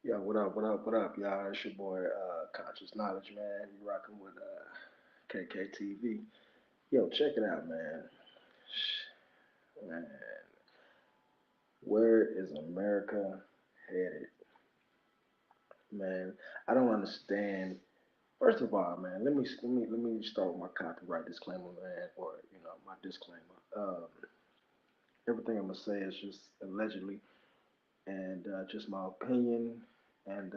Yeah, what up, what up, what up, y'all? It's your boy, Conscious Knowledge, man. You rocking with KKTV. Yo, check it out, man. Man, where is America headed? Man, I don't understand. First of all, man, let me start with my copyright disclaimer, man, or my disclaimer. Everything I'm gonna say is just allegedly and just my opinion and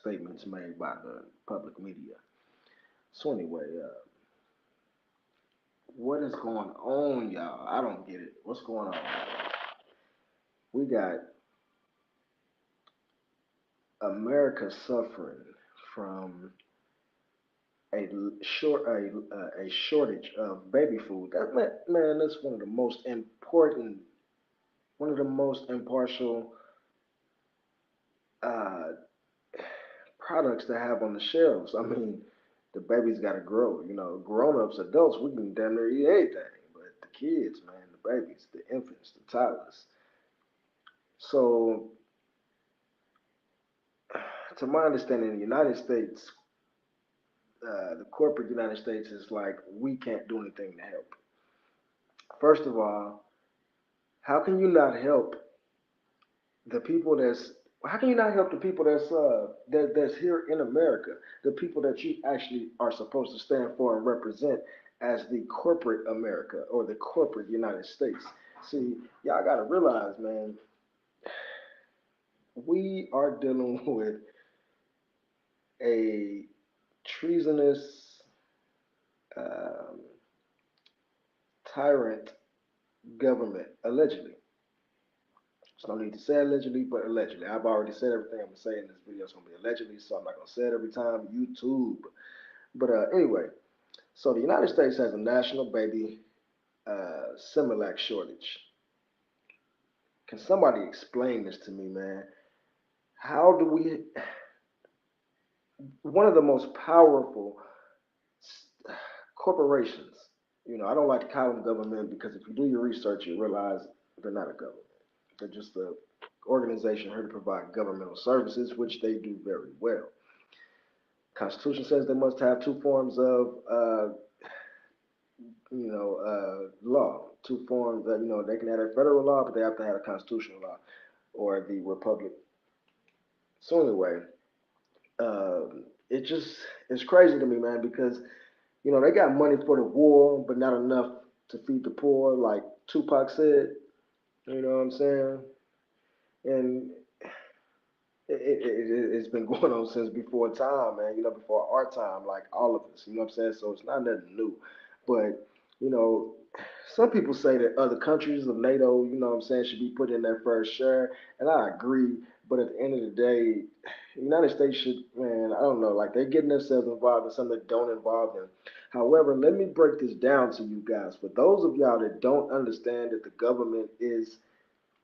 statements made by the public media. So anyway, what is going on, y'all? I don't get it. What's going on? We got America suffering from a shortage of baby food. That man, that's one of the most important, one of the most impartial uh, products to have on the shelves. I mean, the baby's got to grow. You know, grown-ups, adults, we can damn near eat anything, but the kids, man, the babies, the infants, the toddlers. So, to my understanding, the United States, the corporate United States is like, we can't do anything to help. First of all, how can you not help the people that's how can you not help the people that's here in America, the people that you actually are supposed to stand for and represent as the corporate America or the corporate United States? See, y'all got to realize, man, we are dealing with a treasonous um, tyrant government, allegedly. There's no need to say allegedly, but allegedly. I've already said everything I'm gonna say in this video. It's gonna be allegedly, so I'm not gonna say it every time. YouTube. But anyway, so the United States has a national baby Similac shortage. Can somebody explain this to me, man? How do we? One of the most powerful corporations. I don't like to call them government because if you do your research, you realize they're not a government. They're just a organization here to provide governmental services, which they do very well. Constitution says they must have two forms of law, two forms that they can have a federal law, but they have to have a constitutional law or the republic. So anyway, it just it's crazy to me, man, because they got money for the war, but not enough to feed the poor, like Tupac said. You know what I'm saying? And it's been going on since before time, man. Before our time, like all of us. You know what I'm saying? So it's not nothing new. But you know, some people say that other countries of NATO, what I'm saying, should be put in their fair share, and I agree. But at the end of the day, the United States should, man, I don't know, like they're getting themselves involved in something that don't involve them. However, let me break this down to you guys. For those of y'all that don't understand that the government is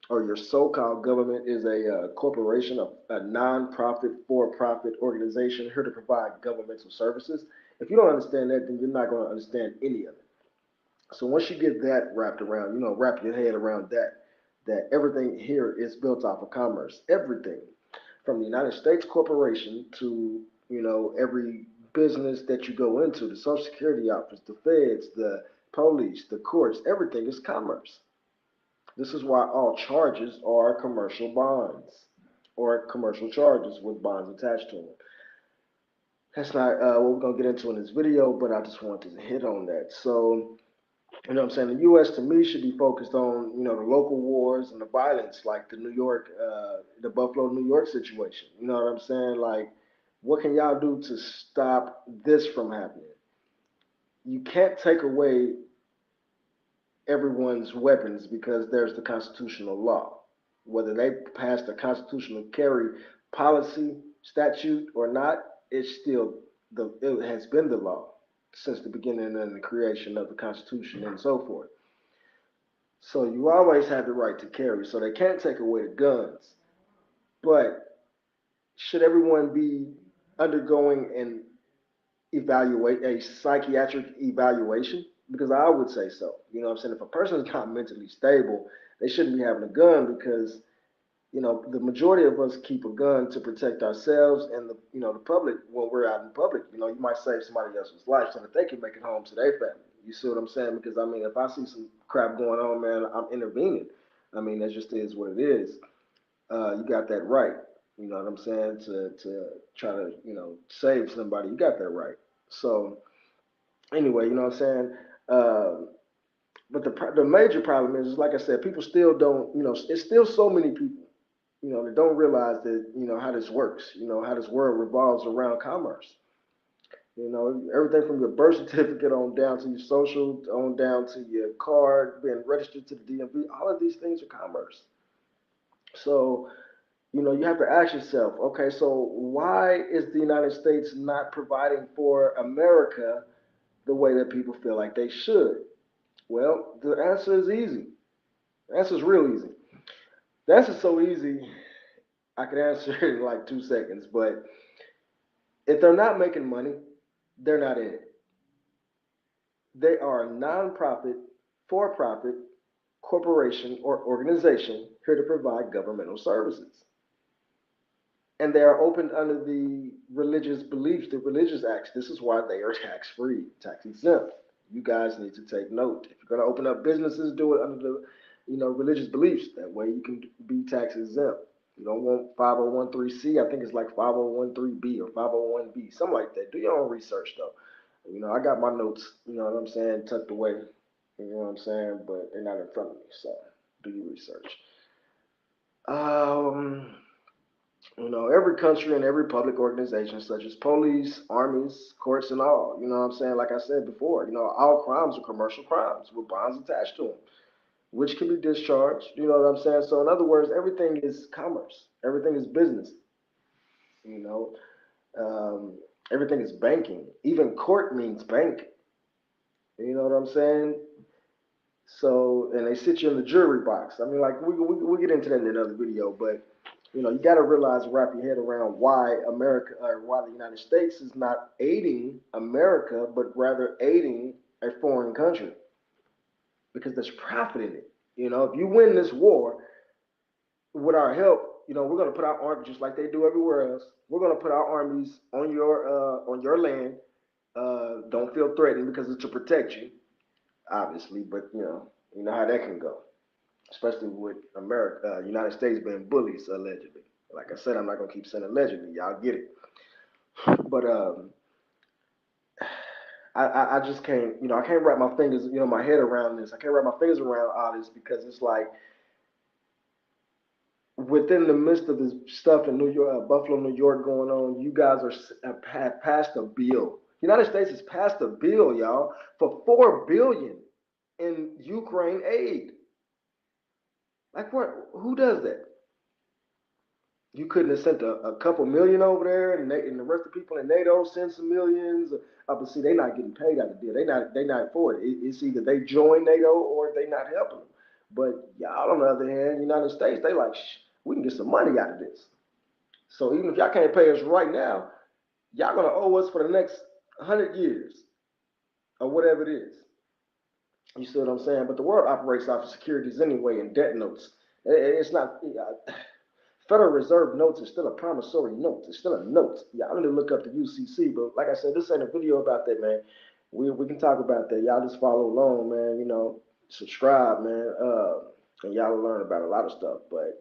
or your so-called government is a corporation, a non-profit, for-profit organization here to provide governmental services. If you don't understand that, then you're not going to understand any of it. So once you get that wrapped around, wrap your head around that everything here is built off of commerce. Everything from the United States corporation to, every business that you go into, the Social Security office, the feds, the police, the courts, everything is commerce. This is why all charges are commercial bonds or commercial charges with bonds attached to them. That's not what we're going to get into in this video, but I just wanted to hit on that. So, what I'm saying? The U.S. to me should be focused on, the local wars and the violence, like the Buffalo, New York situation. You know what I'm saying? Like, what can y'all do to stop this from happening? You can't take away everyone's weapons because there's the constitutional law. Whether they pass the constitutional carry policy statute or not, it's still it has been the law since the beginning and the creation of the Constitution and so forth. So you always have the right to carry. So they can't take away the guns. But should everyone be undergoing an evaluate a psychiatric evaluation? Because I would say so. You know what I'm saying? If a person is not mentally stable, they shouldn't be having a gun because the majority of us keep a gun to protect ourselves and the public when we're out in public. You might save somebody else's life so that they can make it home to their family. You see what I'm saying? Because I mean, if I see some crap going on, man, I'm intervening. I mean, that just is what it is. You got that right. You know what I'm saying? To try to save somebody, you got that right. So anyway, you know what I'm saying? Um, but the major problem is, like I said, people still don't. It's still so many people that don't realize that how this works. How this world revolves around commerce. Everything from your birth certificate on down to your social, on down to your card being registered to the DMV. All of these things are commerce. So you have to ask yourself, okay, so why is the United States not providing for America the way that people feel like they should? Well, the answer is easy. The answer is real easy. The answer is so easy, I could answer it in like 2 seconds. But if they're not making money, they're not in it. They are a nonprofit, for profit corporation or organization here to provide governmental services. And they are opened under the religious beliefs, the religious acts. This is why they are tax free, tax exempt. You guys need to take note. If you're going to open up businesses, do it under the religious beliefs. That way you can be tax exempt. You don't want 501(c). I think it's like 501(b) or 501(b), something like that. Do your own research though. I got my notes, you know what I'm saying, tucked away. You know what I'm saying, but they're not in front of me. So do your research. Um, every country and every public organization, such as police, armies, courts, and all, you know what I'm saying? Like I said before, all crimes are commercial crimes with bonds attached to them, which can be discharged. You know what I'm saying? So, in other words, everything is commerce, everything is business, you know, um, everything is banking. Even court means bank. You know what I'm saying? So, and they sit you in the jury box. I mean, like, we'll get into that in another video, but you got to realize, wrap your head around why America, or why the United States is not aiding America, but rather aiding a foreign country, because there's profit in it. If you win this war with our help, we're going to put our army just like they do everywhere else. We're going to put our armies on your land. Don't feel threatened because it's to protect you, obviously, but you know how that can go, especially with America, United States being bullies allegedly. Like I said, I'm not gonna keep saying allegedly. Y'all get it. But I just can't, I can't wrap my fingers, my head around this. I can't wrap my fingers around all this because it's like within the midst of this stuff in New York, Buffalo, New York going on, you guys have passed a bill. United States has passed a bill, y'all, for 4 billion in Ukraine aid. Like what? Who does that? You couldn't have sent a couple million over there, and the rest of the people in NATO send some millions. But see, they're not getting paid out of the deal. They not for it. It's either they join NATO or they not helping them. But y'all, on the other hand, United States, they like, we can get some money out of this. So even if y'all can't pay us right now, y'all gonna owe us for the next 100 years or whatever it is. You see what I'm saying? But the world operates off of securities anyway and debt notes. It's not. Federal Reserve notes is still a promissory note. It's still a note. Y'all need to look up the UCC, but like I said, this ain't a video about that, man. We can talk about that. Y'all just follow along, man. Subscribe, man. And y'all will learn about a lot of stuff. But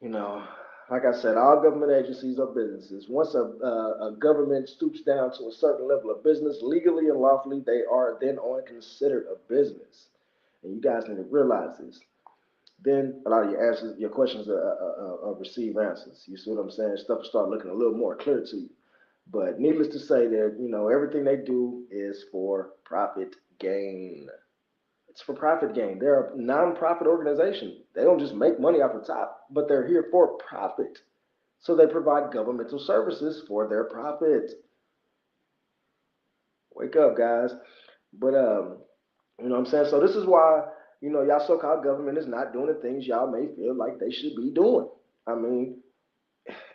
you know, like I said, all government agencies are businesses. Once a government stoops down to a certain level of business, legally and lawfully, they are then on considered a business. And you guys need to realize this. Then a lot of your answers, your questions receive answers. You see what I'm saying? Stuff will start looking a little more clear to you. But needless to say that, everything they do is for profit gain. It's for profit gain. They're a non-profit organization. They don't just make money off the top, but they're here for profit. So they provide governmental services for their profit. Wake up, guys. But you know what I'm saying? So this is why, y'all so-called government is not doing the things y'all may feel like they should be doing. I mean,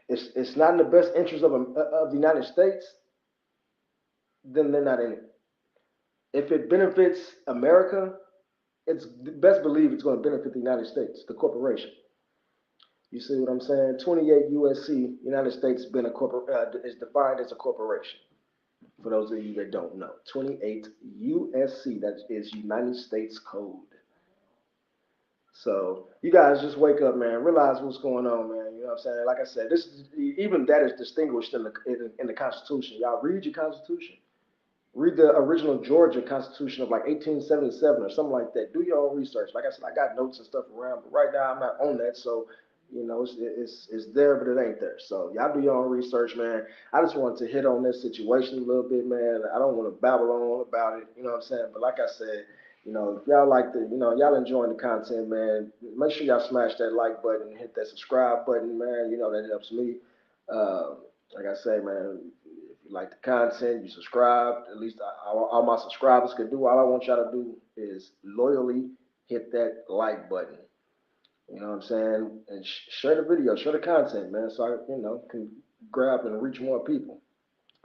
it's not in the best interest of the United States, then they're not in it. If it benefits America, it's best believe it's going to benefit the United States, the corporation. You see what I'm saying? 28 USC, United States, been is defined as a corporation. For those of you that don't know, 28 USC, that is United States Code. So you guys just wake up, man. Realize what's going on, man. You know what I'm saying? Like I said, this is even that is distinguished in the Constitution. Y'all read your Constitution. Read the original Georgia Constitution of like 1877 or something like that. Do your own research. Like I said, I got notes and stuff around, but right now I'm not on that, so it's there, but it ain't there. So y'all do your own research, man. I just wanted to hit on this situation a little bit, man. I don't want to babble on about it, you know what I'm saying? But like I said, if y'all like y'all enjoying the content, man, make sure y'all smash that like button, hit that subscribe button, man. That helps me. Uh, like I say, man, if you like the content, you subscribe. At least all my subscribers can do. All I want y'all to do is loyally hit that like button. You know what I'm saying? And share the video, share the content, man, so I, can grab and reach more people.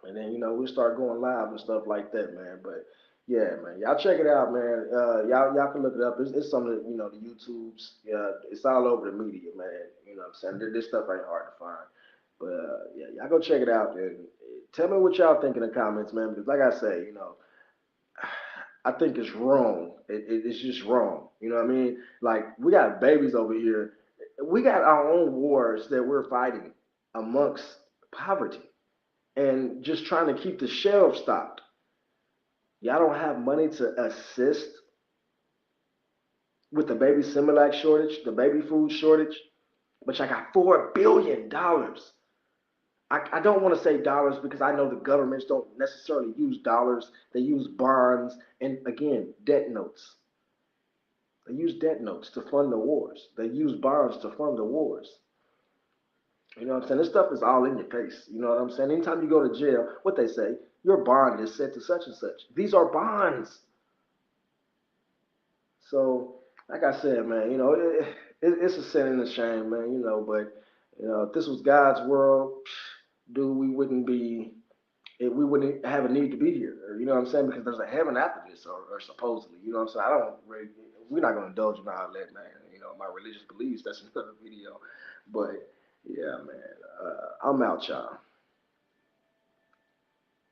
And then, we'll start going live and stuff like that, man. But yeah, man, y'all check it out, man. Y'all can look it up. It's some of the YouTubes. Yeah, it's all over the media, man. You know what I'm saying? This stuff ain't hard to find. But yeah, y'all go check it out and tell me what y'all think in the comments, man. Because like I say, I think it's wrong. It's just wrong. You know what I mean? Like we got babies over here. We got our own wars that we're fighting amongst poverty and just trying to keep the shelves stocked. Y'all don't have money to assist with the baby Similac shortage, the baby food shortage, but y'all got $4 billion. I don't want to say dollars because I know the governments don't necessarily use dollars. They use bonds and again debt notes. They use debt notes to fund the wars. They use bonds to fund the wars. You know what I'm saying? This stuff is all in your face. You know what I'm saying? Anytime you go to jail, what they say, your bond is set to such and such. These are bonds. So, like I said, man, it's a sin and a shame, man. But if this was God's world, dude, we wouldn't have a need to be here. You know what I'm saying? Because there's a heaven after this, or supposedly. You know what I'm saying? I don't really, we're not going to indulge in all that, man. My religious beliefs, that's another video. But yeah, man, I'm out, y'all.